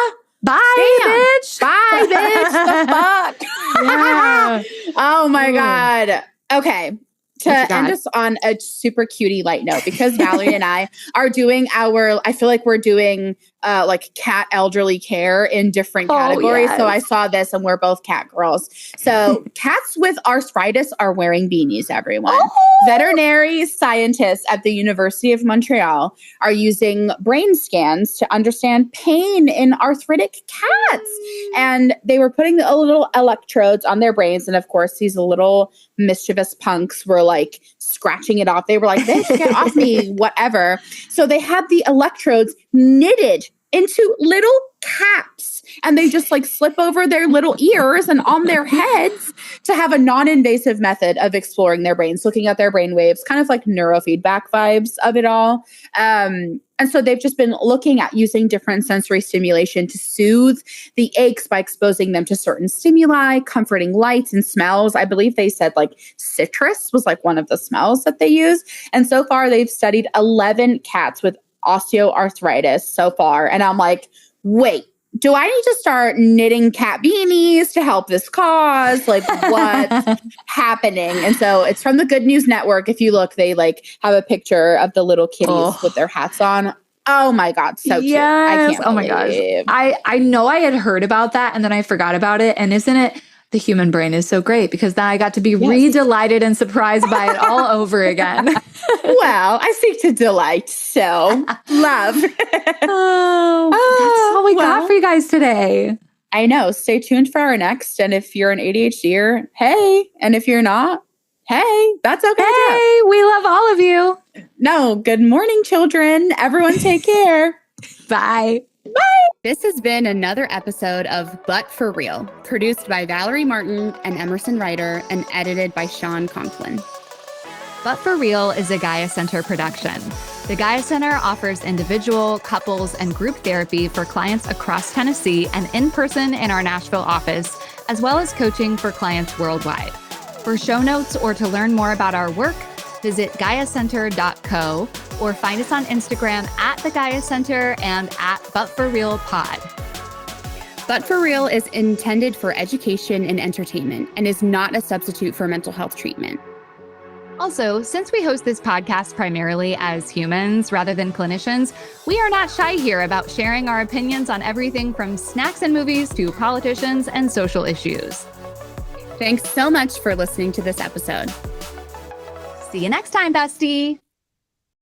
Bye, bitch. Bye, bitch. The fuck? Yeah. Oh my God. Okay. To end us on a super cutie light note, because Valerie and I are doing I feel like we're doing like cat elderly care in different categories. Yes. So I saw this and we're both cat girls. So cats with arthritis are wearing beanies, everyone. Veterinary scientists at the University of Montreal are using brain scans to understand pain in arthritic cats. And they were putting the little electrodes on their brains. And of course, these little mischievous punks were like scratching it off. They were like, bitch, get off me, whatever. So they had the electrodes knitted into little caps and they just like slip over their little ears and on their heads to have a non-invasive method of exploring their brains, looking at their brain waves, kind of like neurofeedback vibes of it all. And so they've just been looking at using different sensory stimulation to soothe the aches by exposing them to certain stimuli, comforting lights and smells. I believe they said like citrus was like one of the smells that they use. And so far they've studied 11 cats with osteoarthritis so far. And I'm like, wait, do I need to start knitting cat beanies to help this cause? Like what's happening? And so it's from the Good News Network. If you look, they like have a picture of the little kitties with their hats on. Oh my God. So cute. I can't my gosh. I know I had heard about that and then I forgot about it. And isn't it, the human brain is so great because then I got to be re-delighted and surprised by it all over again. Well, I seek to delight. So love. That's all we got for you guys today. I know. Stay tuned for our next. And if you're an ADHDer, hey. And if you're not, hey, that's okay. Hey, we love all of you. No, good morning, children. Everyone take care. Bye. Bye. This has been another episode of But For Real, produced by Valerie Martin and Emerson Ryder and edited by Sean Conklin. But For Real is a Gaia Center production. The Gaia Center offers individual, couples, and group therapy for clients across Tennessee and in person in our Nashville office, as well as coaching for clients worldwide. For show notes or to learn more about our work, visit GaiaCenter.co or find us on Instagram at the Gaia Center and at But For Real Pod. But For Real is intended for education and entertainment and is not a substitute for mental health treatment. Also, since we host this podcast primarily as humans rather than clinicians, we are not shy here about sharing our opinions on everything from snacks and movies to politicians and social issues. Thanks so much for listening to this episode. See you next time, bestie.